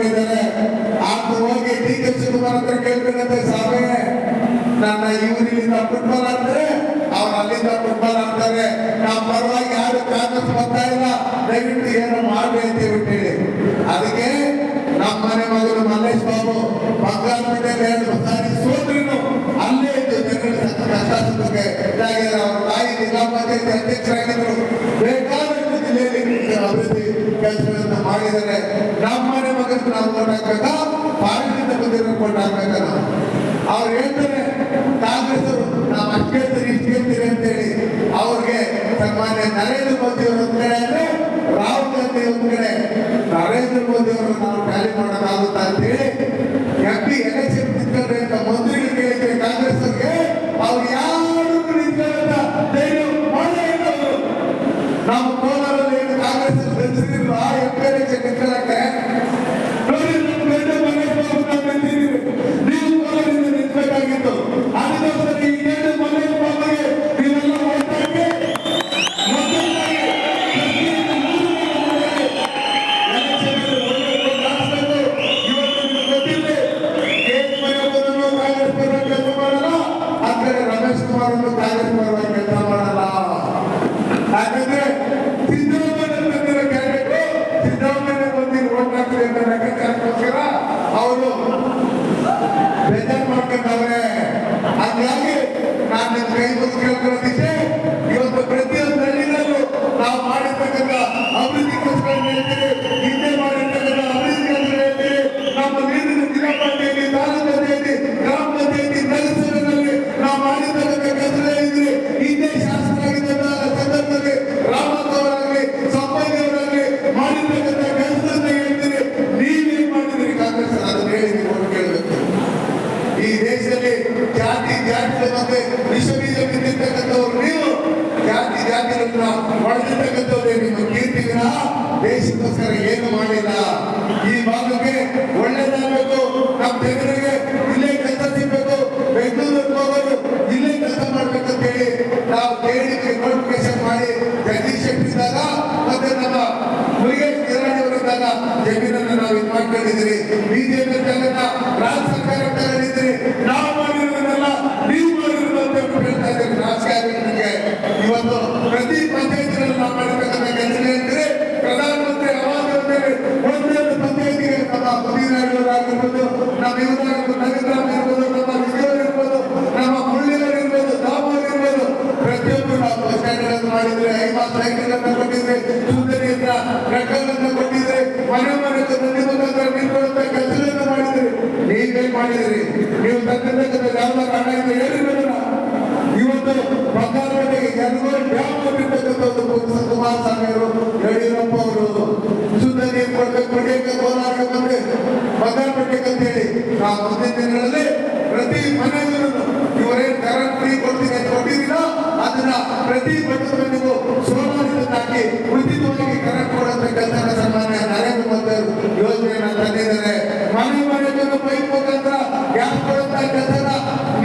ಮಾಡಿದ್ದಾರೆ. ಅದು ಹೋಗಿ ಡಿ ಕೆ ಶಿವಕುಮಾರ್ ಹತ್ರ ಕೇಳ್ಕೊಂಡಂತೆ ಸಾವೇ ನನ್ನ ಇವರಿಂದ ಫುಟ್ಬಾಲ್ ಆಡ್ತಾರೆ, ಅವ್ರು ಅಲ್ಲಿಂದ ಫುಟ್ಬಾಲ್ ಆಡ್ತಾರೆ, ನಮ್ಮ ಪರವಾಗಿ ಯಾರು ಕಾಂಗ್ರೆಸ್ ಬರ್ತಾ ಇಲ್ಲ, ದಯವಿಟ್ಟು ಏನು ಮಾಡಿ ಅಂತ ಹೇಳಿ. ಅದಕ್ಕೆ ನಮ್ಮ ಮನೆ ಮಗನು ಮಲ್ಲೇಶ್ ಬಾಬು ಬಂಗಾರಪೇಟೆಯಲ್ಲಿ 2 ಸಾರಿ ಸೋತ್ರು ಅಲ್ಲೇ ಇದ್ದು ಜನಗಳ ಕಷ್ಟ ಸುಖಕ್ಕೆ ಇದಾಗಿದ್ದಾರೆ. ಅವ್ರ ತಾಯಿ ಜಿಲ್ಲಾ ಪಂಚಾಯತ್ ಅಧ್ಯಕ್ಷರಾಗಿದ್ರು. ಬೇಕಾದಷ್ಟು ಜಿಲ್ಲೆಯಲ್ಲಿ ಅಭಿವೃದ್ಧಿ ಕೆಲಸಗಳನ್ನು ಮಾಡಿದ್ದಾರೆ. ನಮ್ಮ ಮನೆ ಮಗನಿಗೆ ನಾವು ಓಟ್ ಹಾಕ್ಬೇಕಾ, ಪಾರ್ಟಿಯಿಂದ ಬಂದಿರೋ ಓಟ್ ಹಾಕ್ಬೇಕಾ? ಅವ್ರು ಹೇಳ್ತಾರೆ ಕಾಂಗ್ರೆಸ್ ನಾವು ಅಷ್ಟು ಕೇಳ್ತೀರಿ ಇಷ್ಟು ಕೇಳ್ತೀರಿ ಅಂತೇಳಿ. ಅವ್ರಿಗೆ ಸನ್ಮಾನ್ಯ ನರೇಂದ್ರ ಮೋದಿ ಅವರು ಒಂದ್ ಕಡೆ ಅಂದ್ರೆ ರಾಹುಲ್ ಗಾಂಧಿ ಒಂದ್ ಕಡೆ, ನರೇಂದ್ರ ಮೋದಿ ಅವರು ನಾವು ಟ್ಯಾಲಿ ಮಾಡೋಕ್ಕಾಗುತ್ತಾ ಅಂತೇಳಿ MP ಎಲೆಕ್ಷನ್ ನಿಂತ್ಕೊಂಡ್ರೆ ಅಂತ ಮಂತ್ರಿಗಳು ಕೇಳಿದ್ರೆ ಕಾಂಗ್ರೆಸ್ ಅವ್ರಿಗೆ ಅವ್ರು ಯಾರು ನಿಂತ್ಕೊಳ್ಳೋದ ಧೈರ್ಯ ಮಾಡೇ ಇಲ್ಲ ಅವರು. ನಾವು ಕೋಲಾರಲ್ಲಿ ಏನು ಕಾಂಗ್ರೆಸ್ ಗೆಲ್ಸಿದ್ರು ಆ MP ಎಲೆಕ್ಷನ್ ನಿಂತ್ಕೊಳ್ಳಕ್ಕೆ ನೋಡಿ. ನಮ್ಮ ಗಂಡ ಮನೆ ನೀವು ಕೋಲಾರಿಂದ ನಿಂತ್ಬೇಕಾಗಿತ್ತು. ಅದಕ್ಕೋಸ್ಕರ ಈ ಗಂಡ ಮನೆ ಬಾಬುಗೆ ನೀವೆಲ್ಲ ಓಟಾಗಿ ರಮೇಶ್ ಕುಮಾರ್ ಅವರು ಕಾಂಗ್ರೆಸ್ ಪರವಾಗಿ ಕೆಲಸ ಮಾಡಲ್ಲ. ಯಾಕಂದ್ರೆ ಸಿದ್ದರಾಮಯ್ಯ ಕ್ಯಾಂಡಿಡೇಟ್ ಸಿದ್ದರಾಮಯ್ಯ ಬಂದಿದ್ದು ಓಟ್ ಹಾಕ್ತಾರೆ ಅಂತ ಲೆಕ್ಕಾಚಾರಕ್ಕೋಸ್ಕರ ಅವರು ಬೇಜಾರು ಮಾಡ್ಕೊಂಡವ್ರೆ. ಹಾಗಾಗಿ ನಾನು ನಿಮ್ ಕೈ ಮುಗಿದು ಕೇಳ್ಕೊಳ್ಳೋದಿಕ್ಕೆ ಇವತ್ತು ಪ್ರತಿಯೊಂದು ಹಳ್ಳಿಗಳಲ್ಲೂ ನಾವು ಮಾಡಿರ್ತಕ್ಕಂಥ ಅಭಿವೃದ್ಧಿಗೋಸ್ಕರ ಹೇಳ್ತೀವಿ, ಹಿಂದೆ ಮಾಡಿರ್ತಕ್ಕಂಥ ಅಭಿವೃದ್ಧಿ ಅಂತ ಹೇಳ್ತೀವಿ. ನಮ್ಮ ನೀರಿನ ಜಿಲ್ಲಾ ಪಂಚಾಯತಿ, ತಾಲೂಕು ಪಂಚಾಯತಿ, ಗ್ರಾಮ ಪಂಚಾಯತಿ, ನಗರಸಭೆಯಲ್ಲಿ ನಾವು ಮಾಡಿರ್ತಕ್ಕಂಥ ಕೆಲಸ ಹೇಳಿದ್ರಿ. ಹಿಂದೆ ಶಾಸಕರಾಗಿದ್ದ ಸಂದರ್ಭದಲ್ಲಿ ರಾಮಪ್ಪವರಾಗಲಿ ಸಂಪಂಗಿಯವರಾಗಲಿ ಮಾಡಿರ್ತಕ್ಕಂಥ ಕೆಲಸದಿಂದ ಹೇಳ್ತೀರಿ. ನೀವೇನ್ ಮಾಡಿದ್ರಿ ಕಾಂಗ್ರೆಸ್ ಅದನ್ನ ಹೇಳಿ ನೀವು ಕೇಳಬೇಕು. ಈ ದೇಶದಲ್ಲಿ ಜಾತಿ ಜಾತಿಗಳ ಮತ್ತೆ ವಿಷ ಬೀಜ ಬಿದ್ದಿರ್ತಕ್ಕಂಥವ್ರು ನೀವು, ಜಾತಿ ಜಾತಿಗಳನ್ನ ಹೊಡೆದಿರ್ತಕ್ಕಂಥವ್ರೆ ನಿಮ್ಮ ಕೀರ್ತಿ ವಿನಃ ದೇಶಕ್ಕೋಸ್ಕರ ಏನು ಮಾಡಿಲ್ಲ. ಈ ಭಾಗಕ್ಕೆ ಒಳ್ಳೇದಾಗಬೇಕು, ನಮ್ಮ ಜನರಿಗೆ ಇಲ್ಲೇ ಕೆಲಸ ಸಿಗ್ಬೇಕು, ಬೆಂಗಳೂರಿಗೆ ಹೋಗೋದು ಇಲ್ಲೇ ಕೆಲಸ ಮಾಡ್ಬೇಕಂತ ಹೇಳಿ ನಾವು ಕೇಳಿದ್ವಿ. ನೋಟಿಫಿಕೇಶನ್ ಮಾಡಿ ಜಗದೀಶ್ ಶೆಟ್ಟಿ ಇದ್ದಾಗ ಮತ್ತೆ ನಮ್ಮ ಮುರುಗೇಶ್ ಗಿರಾಣಿ ಅವರಿದ್ದಾಗ ಜಮೀನನ್ನು ನಾವು ಇದು ಮಾಡ್ಕೊಂಡಿದ್ದೀರಿ. ಬಿಜೆಪಿ ರಾಜ್ಯ ಸರ್ಕಾರ ತಗೊಂಡಿದ್ದೀರಿ. ನಾವು ಮಾಡಿರೋದನ್ನೆಲ್ಲ ನೀವು ಮಾಡಿರೋದು ಅಂತ ಹೇಳ್ತಾ ಇದ್ದೀರಿ. ರಾಜಕಾರಣಿಗಳಿಗೆ ಇವತ್ತು ಪ್ರತಿ ಪಂಚಾಯತ್ಗಳಲ್ಲಿ ನಾವು ಮಾಡಬೇಕಂತ ಕೆಲಸ ಹೇಳ್ತೀರಿ. ಪ್ರಧಾನಮಂತ್ರಿ ಆವಾಸ್ ಯೋಜನೆ ಒಂದೊಂದು ಪಂಚಾಯತಿಗೆ ನಮ್ಮ ಮುದಿನಾಡು ಆಗಿರ್ಬೋದು, ನಮ್ಮ ಇವರಾಗಿರ್ಬೋದು, ನಗರಾಮ್ ಇರ್ಬೋದು, ನಮ್ಮ ವಿಜಯವರು ಇರ್ಬೋದು, ನಮ್ಮ ಮುಳ್ಳಿಯವರು ಇರ್ಬೋದು, ದಾಮೋರ್ ಇರ್ಬೋದು, ಪ್ರತಿಯೊಬ್ಬರು ನಾವು ಬಸ್ ಸ್ಟ್ಯಾಂಡ್ಗಳನ್ನು ಮಾಡಿದ್ರೆ, ಐಮಾಸ್ ಲೈಟ್ಗಳನ್ನು ಕೊಟ್ಟಿದ್ರೆ, ಶುದ್ಧ ನೀರಿನ ಘಟಕಗಳನ್ನು ಕೊಟ್ಟಿದ್ರೆ, ಮನೆ ಮನೆಗೆ ನದಿ ಮುಖಾಂತರ ನಿಂತ್ಕೊಳ್ಳುವಂತ ಕೆಲಸಗಳನ್ನು ಮಾಡಿದ್ರಿ. ನೀವೇನ್ ಮಾಡಿದ್ರಿ? ನೀವು ತಂದಿರ್ತಕ್ಕಂಥ ಯಾವ್ದಾರು ಹಣ ಇದೆ ಹೇಳಿ ನೋಡೋಣ. ಇವತ್ತು ಬಂಗಾರಪೇಟೆಗೆ ಜನಗಳು ಡ್ಯಾಮ್ ಕೊಟ್ಟಿರ್ತಕ್ಕಂಥ ಕುಮಾರಸ್ವಾಮಿ ಅವರು, ಯಡಿಯೂರಪ್ಪ ಅವರು ಶುದ್ಧ ನೀರು ಕೊಡ್ಬೇಕು, ಕುಡಿಯಕ್ಕೆ ಕೋಲಾರಕ್ಕೆ ಬಂದ್ರೆ ಬಂಗಾರಪೇಟೆಗೆ ಅಂತ ಹೇಳಿ ನಾವು ಮುಂದಿನ ದಿನಗಳಲ್ಲಿ ಪ್ರತಿ ಮನೆಗೂ ಇವರೇನು ಕರೆಂಟ್ ಫ್ರೀ ಕೊಡ್ತೀನಿ ಅಂತ ಕೊಟ್ಟಿದ್ದೀರಾ ಅದನ್ನ ಪ್ರತಿ ಬಟ್ಟದ ನೀವು ಸೋಲಾರ್ ಹಾಕಿ ಉಚಿತವಾಗಿ ಕರೆಂಟ್ ಕೊಡುವಂತ ಕೆಲಸ ಸನ್ಮಾನ್ಯ ನರೇಂದ್ರ ಮೋದಿ ಅವರು ಯೋಜನೆಯನ್ನ ತಂದಿದ್ದಾರೆ. ಮನೆ ಮನೆಗೂ ಪೈಪ್ ಮುಖಾಂತರ ಗ್ಯಾಸ್ ಕೊಡುವಂತ ಕೆಲಸನ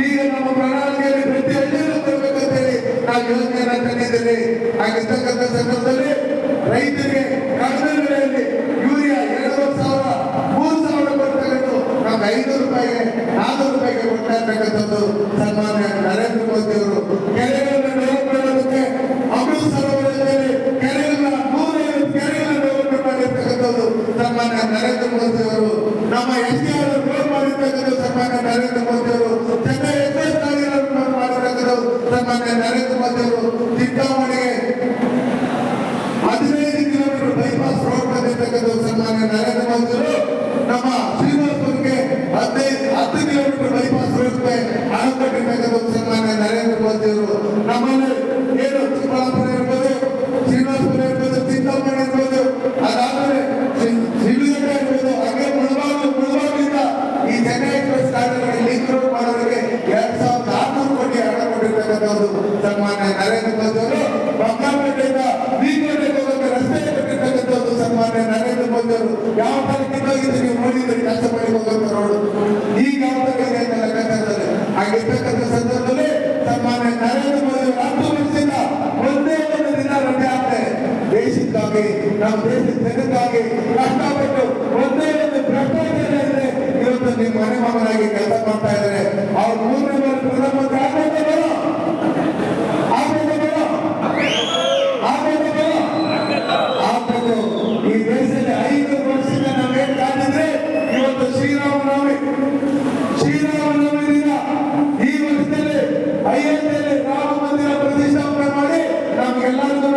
ಈಗ ನಮ್ಮ ಪ್ರಣಾಳಿಕೆಯಲ್ಲಿ ಪ್ರತಿ ಹಳ್ಳಿಯಲ್ಲೂ ತರಬೇಕಂತ ಹೇಳಿ ನಾವು ಯೋಜನೆಯನ್ನ ತಂದಿದ್ದೇವೆ. ಹಾಗಿರ್ತಕ್ಕಂಥ ಸಂದರ್ಭದಲ್ಲಿ ರೈತರಿಗೆ ಕಡಿಮೆ ಬೆಲೆಯಲ್ಲಿ ಯೂರಿಯಾ 2,000 3,000 ಕೊಡ್ತಕ್ಕಂಥ ನಮ್ಗೆ 500 ರೂಪಾಯಿಗೆ 400 ರೂಪಾಯಿಗೆ ಕೊಡ್ತಾ ಇರ್ತಕ್ಕಂಥದ್ದು ಸನ್ಮಾನ್ಯ ನರೇಂದ್ರ ಮೋದಿ ಅವರು. ಕೆರೆಗಳನ್ನು ಡೆವಲಪ್ ಮಾಡೋದಕ್ಕೆ ಅಮೃತ ಸರೋವರದಲ್ಲಿ ಕೆರೆಗಳನ್ನ 150 ಕೆರೆಗಳನ್ನ ಡೆವಲಪ್ ಮಾಡಿರ್ತಕ್ಕಂಥದ್ದು ಸನ್ಮಾನ್ಯ ನರೇಂದ್ರ ಮೋದಿ ಅವರು. ನಮ್ಮ SDR ರೋಡ್ ಮಾಡಿರ್ತಕ್ಕಂಥ ಸನ್ಮಾನ್ಯ ನರೇಂದ್ರ ಮೋದಿ ಅವರು. ಚೆನ್ನೈ ಎಕ್ಸ್ಪ್ರೆಸ್ ಗಾಡಿಗಳನ್ನು ಮಾಡಿರ್ತಕ್ಕಂಥದ್ದು ಸನ್ಮಾನ್ಯ ನರೇಂದ್ರ ಮೋದಿ ಅವರು. ಚಿಂತಾಮಣಿಗೆ 15 ಕಿಲೋಮೀಟರ್ ಬೈಪಾಸ್ ರೋಡ್ ಬಂದಿರ್ತಕ್ಕಂಥ ಸನ್ಮಾನ್ಯ ನರೇಂದ್ರ ಮೋದಿ ಅವರು. ನಮ್ಮ ಶ್ರೀನಿವಾಸಪುರಕ್ಕೆ 10 ಕಿಲೋಮೀಟರ್ ಬೈಪಾಸ್ ರೋಡ್ಗೆ ಹಣ ಕೊಟ್ಟಿರ್ತಕ್ಕಂಥ ಸನ್ಮಾನ್ಯ ನರೇಂದ್ರ ಮೋದಿ ಅವರು. ನಮ್ಮಲ್ಲಿ ಏನು ಚಿಕ್ಕಬಳ್ಳಾಪುರ ಇರ್ಬೋದು, ಶ್ರೀನಿವಾಸಪುರ ಇರ್ಬೋದು, ಚಿಂತಾಮಣಿ ಇರ್ಬೋದು, ಅದಾದ್ಮೇಲೆ ಶಿವಗಂಗ ಇರ್ಬೋದು, ಹಾಗೆ ಮುಳಬಾಗಿಲಿಂದ ಈ ಚೆನ್ನೈ ಎಕ್ಸ್ಪ್ರೆಸ್ ಗಾಡಿಗಳಿಗೆ ಲಿಂಕ್ ರೋಡ್ ಮಾಡೋದಕ್ಕೆ 2,600 ಕೋಟಿ ಹಣ ಕೊಟ್ಟಿರ್ತಕ್ಕಂಥದ್ದು ಸನ್ಮಾನ್ಯ ನರೇಂದ್ರ ಮೋದಿ ಅವರು. ಬಂಗಾರಪೇಟೆಯಿಂದ ಬೀಗೋಟೆಗೆ ಹೋಗೋಕೆ ರಸ್ತೆ ಕೊಟ್ಟಿರ್ತಕ್ಕಂಥದ್ದು ಸನ್ಮಾನ್ಯ ನರೇಂದ್ರ ಮೋದಿ ಅವರು. ಯಾವ ತರ ಕಿತ್ತೋಗಿದೆ ನೀವು ನೋಡಿದ್ರೆ ಕೆಲಸ ಮಾಡಿ ಹೋಗೋಕೆ ರೋಡ್ ಈಗ ಯಾವ ತರ ಇದೆ ಅಂತ ಲೆಕ್ಕಾಚಾರದಲ್ಲಿ ಆಗಿರ್ತಕ್ಕಂಥ ಸಂದರ್ಭದಲ್ಲಿ ಸನ್ಮಾನ್ಯ ನರೇಂದ್ರ ಮೋದಿ ಅವರು 10 ವರ್ಷದಿಂದ ಒಂದೇ ಒಂದು ದಿನ ರಜೆ ಆಗ್ತದೆ ದೇಶಕ್ಕಾಗಿ, ನಮ್ಮ ದೇಶದ ಜನಕ್ಕಾಗಿ ಕಷ್ಟಪಟ್ಟು ಒಂದೇ ಒಂದು ಭ್ರಷ್ಟ ಶ್ರೀರಾಮನವಮಿ. ಶ್ರೀರಾಮನವಮಿ ದಿನ ಈ ವರ್ಷದಲ್ಲಿ ಅಯೋಧ್ಯೆಯಲ್ಲಿ ರಾಮ ಮಂದಿರ ಪ್ರತಿಷ್ಠಾಪನೆ ಮಾಡಿ ನಮ್ಗೆಲ್ಲರಿಗೂ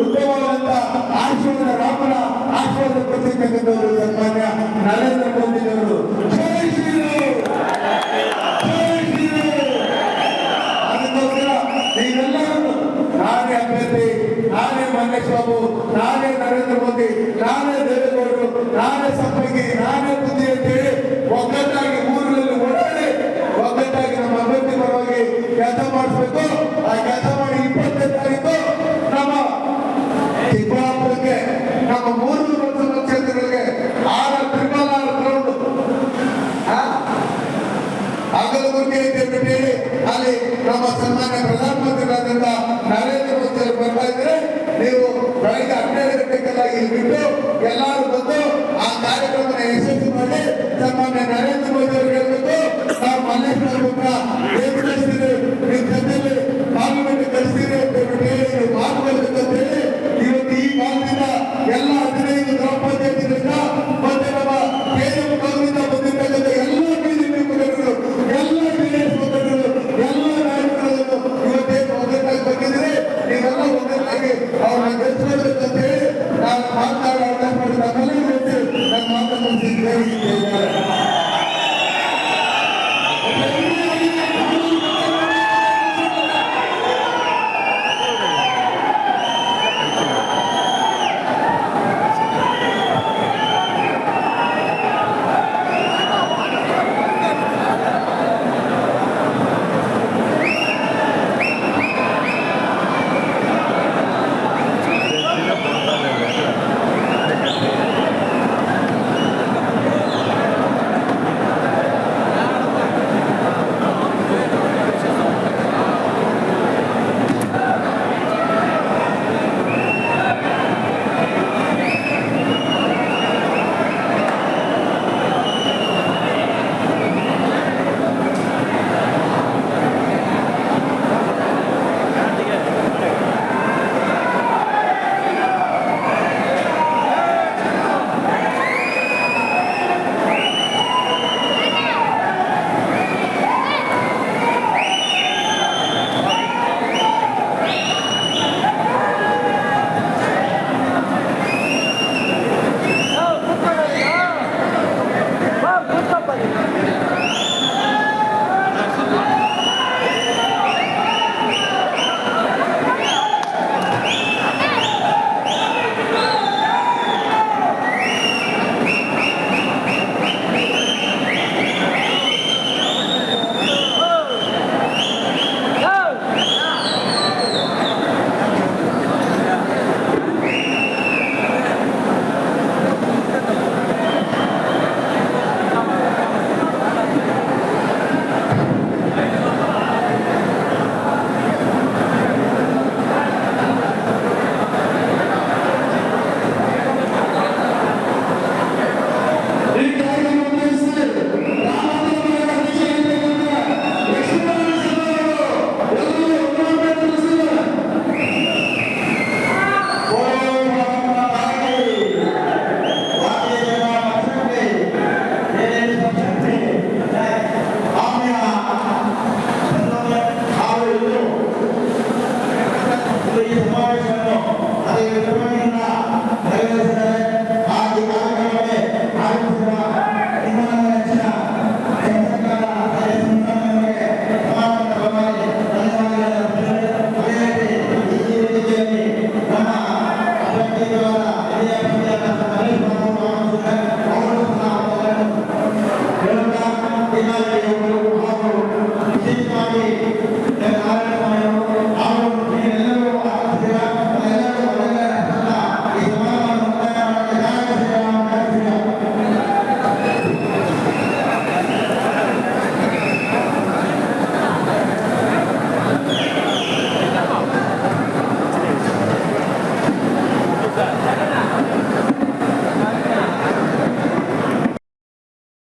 ಉತ್ತಮವಾದಂತ ಆಶೀರ್ವಾದ, ರಾಮನ ಆಶೀರ್ವಾದ ಕೊಡ್ತಿರ್ತಕ್ಕಂಥವ್ರು ಸನ್ಮಾನ್ಯ ನರೇಂದ್ರ ಮೋದಿ ಅವರು. ಜೈ ಶ್ರೀರಾಮ್, ಜೈ ಶ್ರೀರಾಮ್. ಅದಕ್ಕೋಸ್ಕರ ನೀವೆಲ್ಲರೂ ನಾನೇ ಅಭ್ಯರ್ಥಿ, ನಾನೇ ಮಹೇಶ್ ಬಾಬು, ನಾನೇ ನರೇಂದ್ರ ಮೋದಿ, ನಾನೇ ದೇವೇಗೌಡರು, ನಾನೇ ಸಂಪಂಗಿ, ನಾನೇ ಬುದ್ಧಿ ಅಂತೇಳಿ ಒಗ್ಗಟ್ಟಾಗಿ ಊರಲ್ಲಿ ಒಟ್ಟಾಗಿ ಒಗ್ಗಟ್ಟಾಗಿ ನಮ್ಮ ಅಭ್ಯರ್ಥಿ ಪರವಾಗಿ ಕೆಲಸ ಮಾಡಿಸ್ಬೇಕು. ಆ ಕೆಲಸ ಮಾಡಿ 20ನೇ ತಾರೀಕು ನಮ್ಮ ಚಿಕ್ಕಬಳ್ಳಾಪುರಕ್ಕೆ, ನಮ್ಮ 3 ಲೋಕಸಭಾ ಕ್ಷೇತ್ರಗಳಿಗೆ 6 ಟ್ರಿಪಲ್ ಗ್ರೌಂಡ್ ಅಗಲಗುರ್ಗೆ ಅಂತ ಹೇಳಿ ಅಲ್ಲಿ ನಮ್ಮ ಸನ್ಮಾನ್ಯ ಪ್ರಧಾನಮಂತ್ರಿಗಳಾದಂತ ನರೇಂದ್ರ ಮೋದಿ ಅವರು ಬರ್ತಾ ಇದ್ದಾರೆ. ನೀವು ಬೆಳಗ್ಗೆ 12 ಗಂಟೆಗೆಲ್ಲ ಇಲ್ಲಿ ಬಿಟ್ಟು ಎಲ್ಲರೂ ಬಂದು ಆ ಕಾರ್ಯಕ್ರಮನ ಯಶಸ್ವಿ ಮಾಡಿ